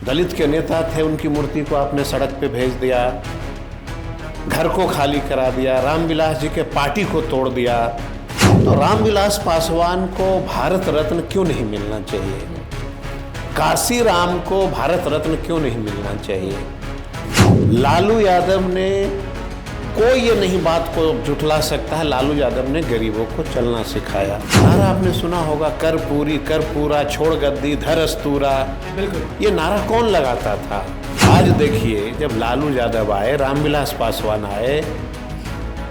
दलित के नेता थे, उनकी मूर्ति को आपने सड़क पे भेज दिया, घर को खाली करा दिया, रामविलास जी के पार्टी को तोड़ दिया। तो रामविलास पासवान को भारत रत्न क्यों नहीं मिलना चाहिए? काशी राम को भारत रत्न क्यों नहीं मिलना चाहिए? लालू यादव ने, कोई ये नहीं बात को झुठला सकता है, लालू यादव ने गरीबों को चलना सिखाया। नारा आपने सुना होगा, कर पूरी कर पूरा, छोड़ गद्दी धर अस्तूरा। बिल्कुल, ये नारा कौन लगाता था? आज देखिए, जब लालू यादव आए, रामविलास पासवान आए,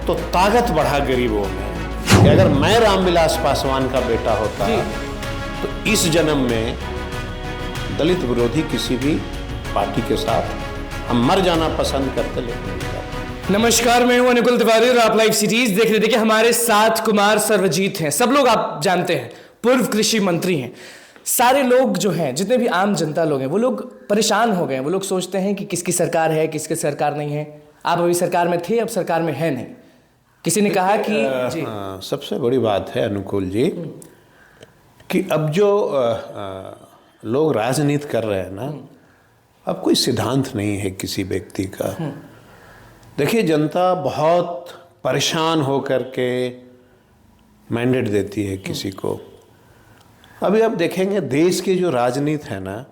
तो ताकत बढ़ा गरीबों में कि अगर मैं रामविलास पासवान का बेटा होता तो इस जन्म में दलित विरोधी किसी भी पार्टी के साथ हम मर जाना पसंद करते। लेकिन नमस्कार, मैं हूं अनुकुल तिवारी और आप लाइव सीरीज देख रहे थे। कि हमारे साथ कुमार सर्वजीत हैं, सब लोग आप जानते हैं, पूर्व कृषि मंत्री हैं। सारे लोग जो हैं, जितने भी आम जनता लोग हैं, वो लोग परेशान हो गए। वो लोग सोचते हैं कि किसकी सरकार है, किसकी सरकार नहीं है। आप अभी सरकार में थे, अब सरकार में है नहीं। किसी ने कहा कि सबसे बड़ी बात है अनुकुल जी कि अब जो लोग राजनीति कर रहे हैं ना, अब कोई सिद्धांत नहीं है किसी व्यक्ति का। देखिए, जनता बहुत परेशान हो करके मैंडेट देती है किसी को। अभी आप देखेंगे, देश की जो राजनीति है ना,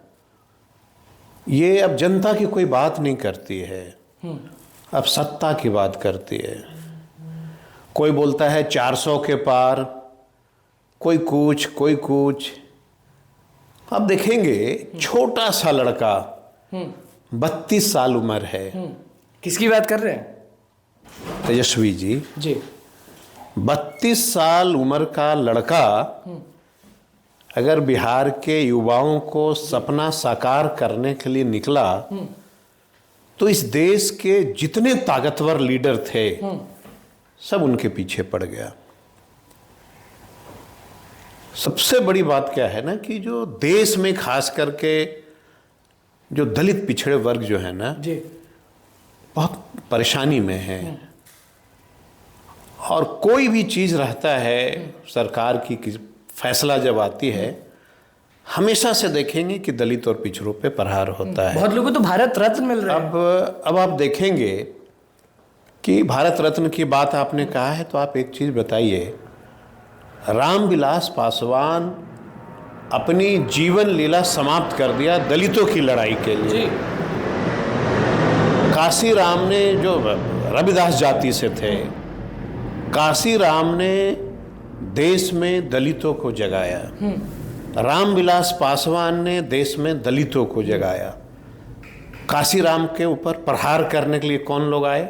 ये अब जनता की कोई बात नहीं करती है, अब सत्ता की बात करती है। कोई बोलता है 400 के पार, कोई कुछ। अब देखेंगे, छोटा सा लड़का 32 साल उम्र है। किसकी बात कर रहे हैं? तेजस्वी जी। 32 साल उम्र का लड़का अगर बिहार के युवाओं को सपना साकार करने के लिए निकला, तो इस देश के जितने ताकतवर लीडर थे सब उनके पीछे पड़ गया। सबसे बड़ी बात क्या है ना कि जो देश में खास करके जो दलित पिछड़े वर्ग जो है ना, बहुत परेशानी में है। और कोई भी चीज़ रहता है, सरकार की फैसला जब आती है, हमेशा से देखेंगे कि दलित और पिछड़ों पे प्रहार होता है। बहुत लोगों को तो भारत रत्न मिल रहा है। अब आप देखेंगे कि भारत रत्न की बात आपने कहा है, तो आप एक चीज़ बताइए, रामविलास पासवान अपनी जीवन लीला समाप्त कर दिया दलितों की लड़ाई के लिए। काशी राम ने, जो रविदास जाति से थे, काशी राम ने देश में दलितों को जगाया। रामविलास पासवान ने देश में दलितों को जगाया। काशी राम के ऊपर प्रहार करने के लिए कौन लोग आए?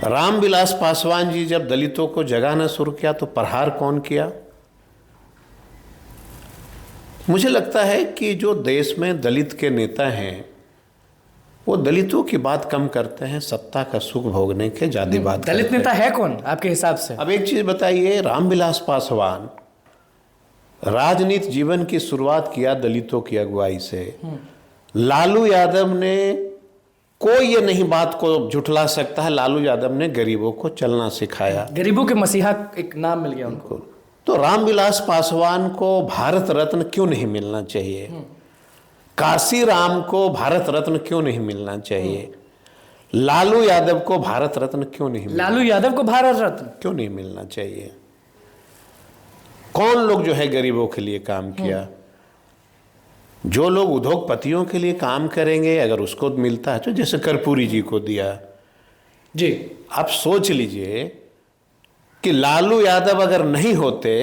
रामविलास पासवान जी जब दलितों को जगाना शुरू किया तो प्रहार कौन किया? मुझे लगता है कि जो देश में दलित के नेता हैं, वो दलितों की बात कम करते हैं, सत्ता का सुख भोगने के ज्यादा बात करते हैं। दलित नेता है कौन आपके हिसाब से? अब एक चीज बताइए, रामविलास पासवान राजनीति जीवन की शुरुआत किया दलितों की अगुवाई से। लालू यादव ने, कोई ये नहीं बात को झुठला सकता है, लालू यादव ने गरीबों को चलना सिखाया। गरीबों के मसीहा एक नाम मिल गया उनको। तो रामविलास पासवान को भारत रत्न क्यों नहीं मिलना चाहिए? काशी राम को भारत रत्न क्यों नहीं मिलना चाहिए? लालू यादव को भारत रत्न क्यों नहीं लालू यादव को भारत रत्न क्यों नहीं मिलना चाहिए? कौन लोग जो है गरीबों के लिए काम किया? जो लोग उद्योगपतियों के लिए काम करेंगे, अगर उसको मिलता है, तो जैसे कर्पूरी जी को दिया जी। आप सोच लीजिए कि लालू यादव अगर नहीं होते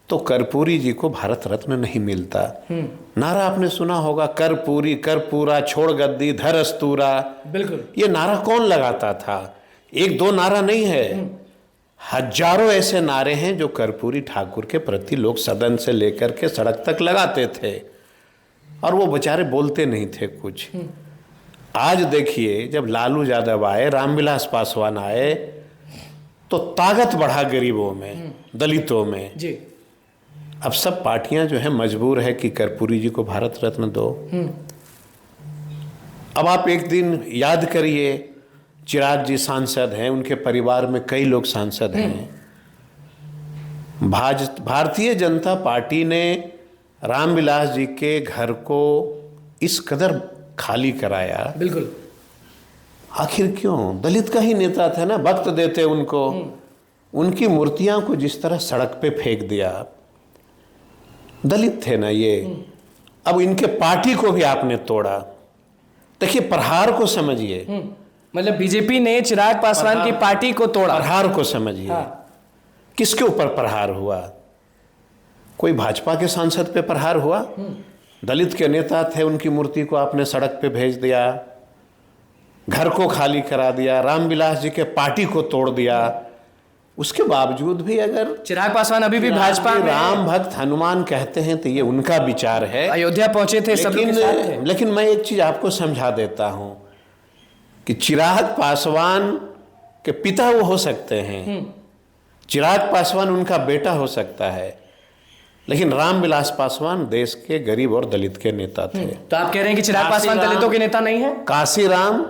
तो कर्पूरी जी को भारत रत्न नहीं मिलता। नारा आपने सुना होगा, कर पूरी कर पूरा, छोड़ गद्दी धर अस्तूरा। बिल्कुल, ये नारा कौन लगाता था? एक दो नारा नहीं है, हजारों ऐसे नारे हैं जो कर्पूरी ठाकुर के प्रति लोग सदन से लेकर के सड़क तक लगाते थे, और वो बेचारे बोलते नहीं थे कुछ। आज देखिए, जब लालू यादव आए, रामविलास पासवान आए, तो ताकत बढ़ा गरीबों में, दलितों में जी। अब सब पार्टियां जो है मजबूर है कि कर्पूरी जी को भारत रत्न दो। अब आप एक दिन याद करिए, चिराग जी सांसद हैं, उनके परिवार में कई लोग सांसद हैं। भारतीय जनता पार्टी ने रामविलास जी के घर को इस कदर खाली कराया, बिल्कुल। आखिर क्यों? दलित का ही नेता था ना, वक्त देते उनको। उनकी मूर्तियां को जिस तरह सड़क पे फेंक दिया, दलित थे ना ये। अब इनके पार्टी को भी आपने तोड़ा। देखिए, प्रहार को समझिए। मतलब बीजेपी ने चिराग पासवान की पार्टी को तोड़ा। प्रहार को समझिए। हाँ। किसके ऊपर प्रहार हुआ? कोई भाजपा के सांसद पे प्रहार हुआ? दलित के नेता थे, उनकी मूर्ति को आपने सड़क पे भेज दिया, घर को खाली करा दिया, रामविलास जी के पार्टी को तोड़ दिया। उसके बावजूद भी अगर चिराग पासवान अभी भी भाजपा में राम भक्त हनुमान कहते हैं तो ये उनका विचार है। अयोध्या पहुंचे थे, सब लोग के साथ थे। लेकिन मैं एक चीज आपको समझा देता हूं कि चिराग पासवान के पिता वो हो सकते हैं, चिराग पासवान उनका बेटा हो सकता है, लेकिन रामविलास पासवान देश के गरीब और दलित के नेता थे। तो आप कह रहे हैं कि चिराग पासवान दलितों के नेता नहीं है? काशीराम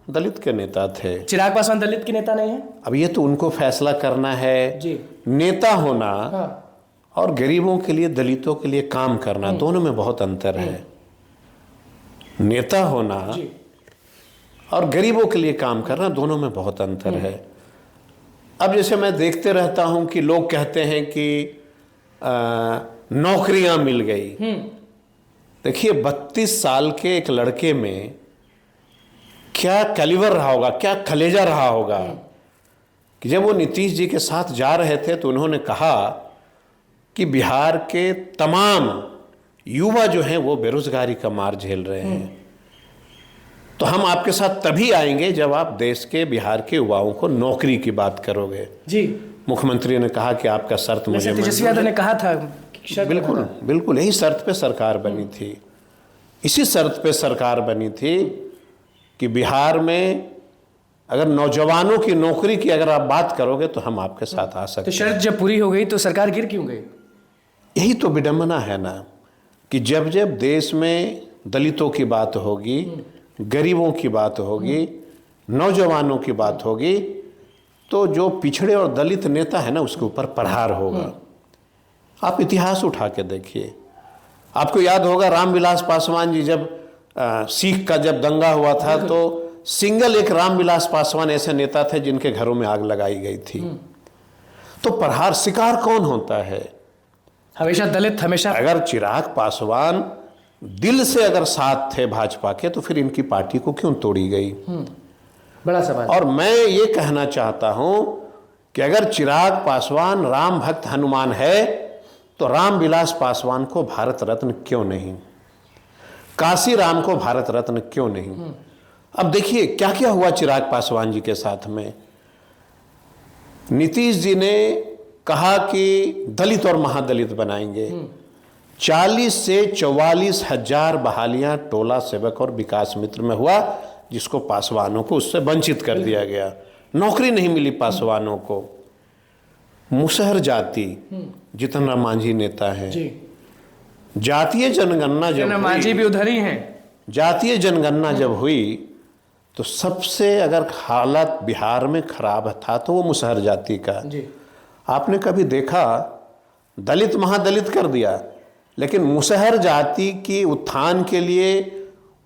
दलित के नेता थे, चिराग पासवान दलित के नेता नहीं है? अब ये तो उनको फैसला करना है। जी। नेता होना हाँ। और गरीबों के लिए, दलितों के लिए काम करना, दोनों में बहुत अंतर है। नेता होना जी। और गरीबों के लिए काम करना, दोनों में बहुत अंतर है। अब जैसे मैं देखते रहता हूं कि लोग कहते हैं कि नौकरियां मिल गई। देखिए, 32 साल के एक लड़के में क्या कैलिबर रहा होगा, क्या कलेजा रहा होगा कि जब वो नीतीश जी के साथ जा रहे थे तो उन्होंने कहा कि बिहार के तमाम युवा जो हैं वो बेरोजगारी का मार झेल रहे हैं, तो हम आपके साथ तभी आएंगे जब आप देश के, बिहार के युवाओं को नौकरी की बात करोगे। जी। मुख्यमंत्री ने कहा कि आपका शर्त मुझे तेजस्वी यादव ने कहा था। बिल्कुल बिल्कुल, यही शर्त पे सरकार बनी थी। इसी शर्त पे सरकार बनी थी कि बिहार में अगर नौजवानों की नौकरी की अगर आप बात करोगे तो हम आपके साथ आ सकते हैं। तो शर्त जब पूरी हो गई तो सरकार गिर क्यों गई? यही तो विडंबना है ना कि जब जब देश में दलितों की बात होगी, गरीबों की बात होगी, नौजवानों की बात होगी, तो जो पिछड़े और दलित नेता है ना उसके ऊपर प्रहार होगा। आप इतिहास उठा के देखिए, आपको याद होगा रामविलास पासवान जी जब सिख का जब दंगा हुआ था तो सिंगल एक रामविलास पासवान ऐसे नेता थे जिनके घरों में आग लगाई गई थी। तो प्रहार शिकार कौन होता है? हमेशा दलित, हमेशा। अगर चिराग पासवान दिल से अगर साथ थे भाजपा के तो फिर इनकी पार्टी को क्यों तोड़ी गई? बड़ा सवाल। और मैं ये कहना चाहता हूं कि अगर चिराग पासवान राम भक्त हनुमान है तो रामविलास पासवान को भारत रत्न क्यों नहीं, काशीराम को भारत रत्न क्यों नहीं? अब देखिए क्या क्या हुआ चिराग पासवान जी के साथ में। नीतीश जी ने कहा कि दलित और महादलित बनाएंगे। 40 से 44 हजार बहालियां टोला सेवक और विकास मित्र में हुआ, जिसको पासवानों को उससे वंचित कर दिया गया। नौकरी नहीं मिली पासवानों को। मुसहर जाति, जितना मांझी नेता है, जातीय जनगणना जब मांझी भी उधर ही हैं। जातीय जनगणना जब हुई तो सबसे अगर हालत बिहार में खराब था तो वो मुसहर जाति का। आपने कभी देखा? दलित महादलित कर दिया, लेकिन मुसहर जाति की उत्थान के लिए,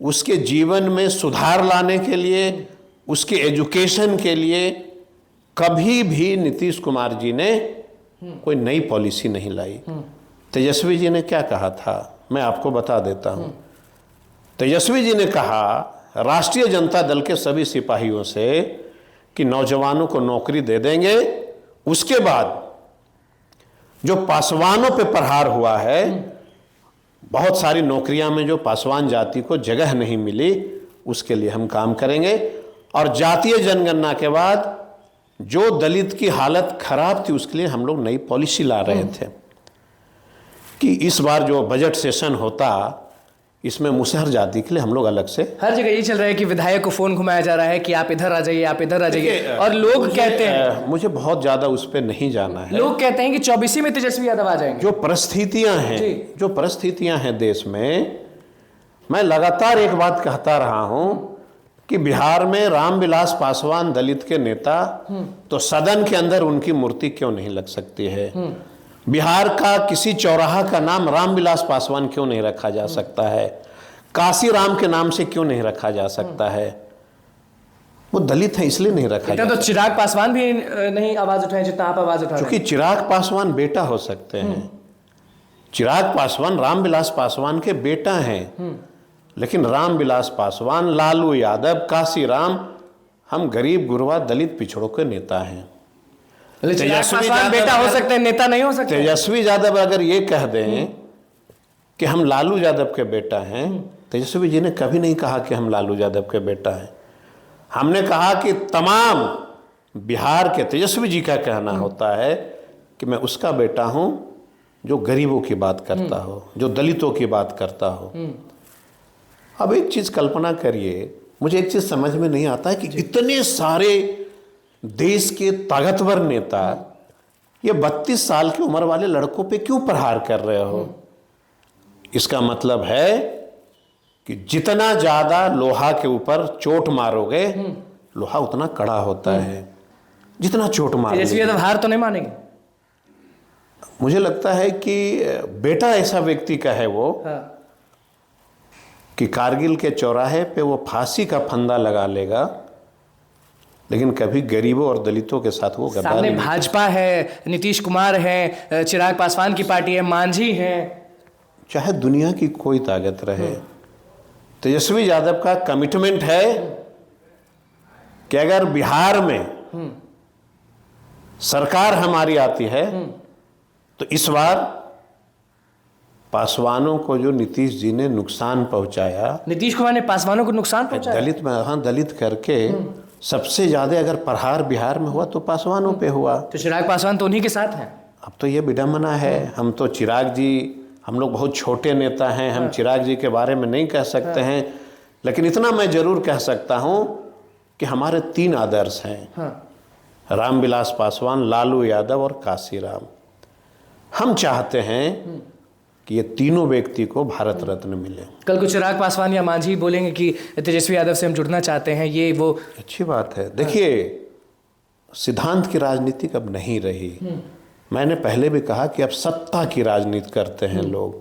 उसके जीवन में सुधार लाने के लिए, उसके एजुकेशन के लिए कभी भी नीतीश कुमार जी ने कोई नई पॉलिसी नहीं लाई। तेजस्वी जी ने क्या कहा था मैं आपको बता देता हूं। तेजस्वी जी ने कहा राष्ट्रीय जनता दल के सभी सिपाहियों से कि नौजवानों को नौकरी दे देंगे, उसके बाद जो पासवानों पे प्रहार हुआ है, बहुत सारी नौकरियां में जो पासवान जाति को जगह नहीं मिली, उसके लिए हम काम करेंगे। और जातीय जनगणना के बाद जो दलित की हालत खराब थी उसके लिए हम लोग नई पॉलिसी ला रहे थे कि इस बार जो बजट सेशन होता इसमें मुसहर जाति के लिए हम लोग अलग से। हर जगह ये चल रहा है कि विधायक को फोन घुमाया जा रहा है कि आप इधर आ जाइए, आप इधर आ जाइए, और लोग कहते हैं, मुझे बहुत ज्यादा उस पर नहीं जाना है। लोग कहते हैं कि 24 में तेजस्वी यादव आ जाएंगे। जो परिस्थितियां हैं देश में, मैं लगातार एक बात कहता रहा हूं कि बिहार में रामविलास पासवान दलित के नेता, तो सदन के अंदर उनकी मूर्ति क्यों नहीं लग सकती है? बिहार का किसी चौराहा का नाम रामविलास पासवान क्यों नहीं रखा जा सकता है? काशी राम के नाम से क्यों नहीं रखा जा सकता है? वो दलित है इसलिए नहीं रखा इतना जा तो चिराग पासवान भी नहीं आवाज उठाए जितना आप आवाज उठा रहे क्योंकि चिराग पासवान बेटा हो सकते हैं। चिराग पासवान रामविलास पासवान के बेटा हैं, लेकिन रामविलास पासवान, लालू यादव, काशी राम, हम गरीब गुरबा दलित पिछड़ों के नेता हैं। हैं। चिराग पासवान बेटा हो सकते हैं, नेता नहीं हो सकते। तेजस्वी यादव अगर ये कह दें कि हम लालू यादव के बेटा हैं, तेजस्वी जी ने कभी नहीं कहा कि हम लालू यादव के बेटा हैं। हमने कहा कि तमाम बिहार के, तेजस्वी जी का कहना होता है कि मैं उसका बेटा हूं जो गरीबों की बात करता हो, जो दलितों की बात करता हो। अब एक चीज कल्पना करिए, मुझे एक चीज समझ में नहीं आता है कि इतने सारे देश के ताकतवर नेता ये 32 साल की उम्र वाले लड़कों पे क्यों प्रहार कर रहे हो? इसका मतलब है कि जितना ज्यादा लोहा के ऊपर चोट मारोगे, लोहा उतना कड़ा होता है। जितना चोट मारोगे, तेजस्वी यादव हार तो नहीं मानेंगे। मुझे लगता है कि बेटा ऐसा व्यक्ति का है वो कि कारगिल के चौराहे पे वो फांसी का फंदा लगा लेगा, लेकिन कभी गरीबों और दलितों के साथ वो गद्दारी सामने नहीं। भाजपा है, नीतीश कुमार है, चिराग पासवान की पार्टी है, मांझी है। चाहे दुनिया की कोई ताकत रहे, तेजस्वी यादव का कमिटमेंट है कि अगर बिहार में सरकार हमारी आती है तो इस बार पासवानों को जो नीतीश जी ने नुकसान पहुंचाया, नीतीश कुमार ने पासवानों को नुकसान पहुंचाया। दलित में, हाँ, दलित करके सबसे ज्यादा अगर प्रहार बिहार में हुआ तो पासवानों पे हुआ। तो चिराग पासवान तो उन्हीं के साथ हैं। अब तो ये विडम्बना है। हम तो चिराग जी, हम लोग बहुत छोटे नेता हैं, हम चिराग जी के बारे में नहीं कह सकते हैं, लेकिन इतना मैं जरूर कह सकता हूं कि हमारे 3 आदर्श हैं, रामविलास पासवान, लालू यादव और काशी राम। हम चाहते हैं कि ये तीनों व्यक्ति को भारत रत्न मिले। कल को चिराग पासवान या मांझी बोलेंगे कि तेजस्वी यादव से हम जुड़ना चाहते हैं, ये वो अच्छी बात है। देखिए, सिद्धांत की राजनीति अब नहीं रही। मैंने पहले भी कहा कि अब सत्ता की राजनीति करते हैं लोग।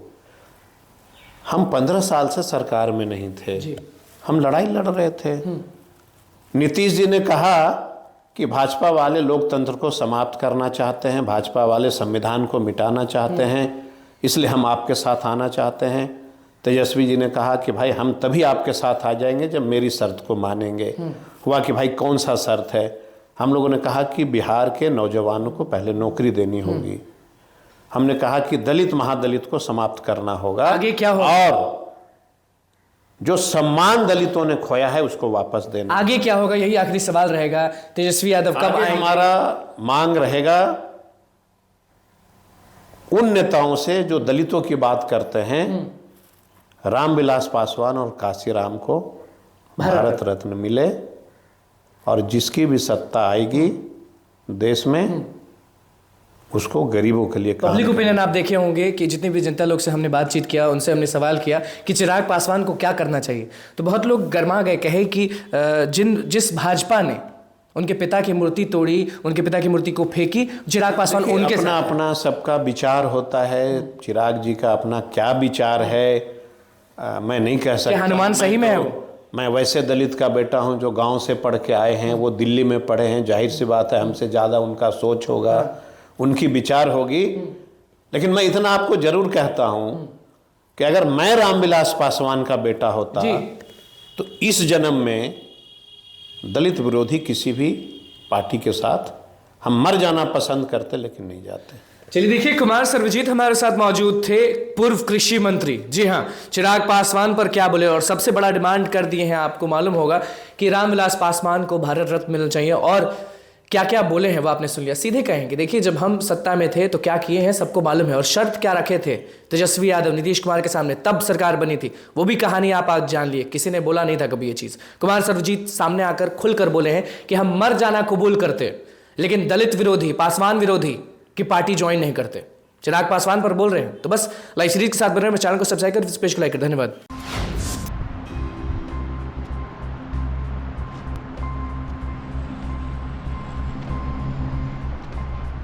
हम 15 साल से सरकार में नहीं थे, हम लड़ाई लड़ रहे थे। नीतीश जी ने कहा कि भाजपा वाले लोकतंत्र को समाप्त करना चाहते हैं, भाजपा वाले संविधान को मिटाना चाहते हैं, इसलिए हम आपके साथ आना चाहते हैं। तेजस्वी जी ने कहा कि भाई हम तभी आपके साथ आ जाएंगे जब मेरी शर्त को मानेंगे। हुआ कि भाई कौन सा शर्त है? हम लोगों ने कहा कि बिहार के नौजवानों को पहले नौकरी देनी होगी। हमने कहा कि दलित महादलित को समाप्त करना होगा। आगे क्या होगा? और जो सम्मान दलितों ने खोया है उसको वापस देना। आगे क्या होगा, यही आखिरी सवाल रहेगा। तेजस्वी यादव कब आगे आएंगे? हमारा मांग रहेगा उन नेताओं से जो दलितों की बात करते हैं, रामविलास पासवान और काशी राम को भारत रत्न मिले, और जिसकी भी सत्ता आएगी देश में उसको गरीबों के लिए काम। पब्लिक ओपिनियन आप देखे होंगे कि जितने भी जनता लोग से हमने बातचीत किया, उनसे हमने सवाल किया कि चिराग पासवान को क्या करना चाहिए, तो बहुत लोग गर्मा गए, कहे कि जिस भाजपा ने उनके पिता की मूर्ति तोड़ी, उनके पिता की मूर्ति को फेंकी, चिराग पासवान उनके अपना अपना सबका विचार होता है। चिराग जी का अपना क्या विचार है मैं नहीं कह सकता। हनुमान सही में है वो? मैं वैसे दलित का बेटा हूं जो गांव से पढ़ के आए हैं, वो दिल्ली में पढ़े हैं, जाहिर सी बात है हमसे ज़्यादा उनका सोच होगा, उनकी विचार होगी। लेकिन मैं इतना आपको जरूर कहता हूं कि अगर मैं रामविलास पासवान का बेटा होता तो इस जन्म में दलित विरोधी किसी भी पार्टी के साथ हम मर जाना पसंद करते, लेकिन नहीं जाते। चलिए देखिए, कुमार सर्वजीत हमारे साथ मौजूद थे, पूर्व कृषि मंत्री। जी हाँ, चिराग पासवान पर क्या बोले, और सबसे बड़ा डिमांड कर दिए हैं। आपको मालूम होगा कि रामविलास पासवान को भारत रत्न मिलना चाहिए, और क्या क्या बोले हैं वो आपने सुन लिया। सीधे कहेंगे, देखिए जब हम सत्ता में थे तो क्या किए हैं सबको मालूम है, और शर्त क्या रखे थे तेजस्वी यादव, नीतीश कुमार के सामने, तब सरकार बनी थी। वो भी कहानी आप आज जान लिए, किसी ने बोला नहीं था कभी ये चीज़। कुमार सर्वजीत सामने आकर खुलकर बोले हैं कि हम मर जाना कबूल करते, लेकिन दलित विरोधी, पासवान विरोधी की पार्टी ज्वाइन नहीं करते। चिराग पासवान पर बोल रहे हैं। तो बस लाइव सीरीज के साथ बने रहें, चैनल को सब्सक्राइब कर, इस पेज को लाइक कर। धन्यवाद।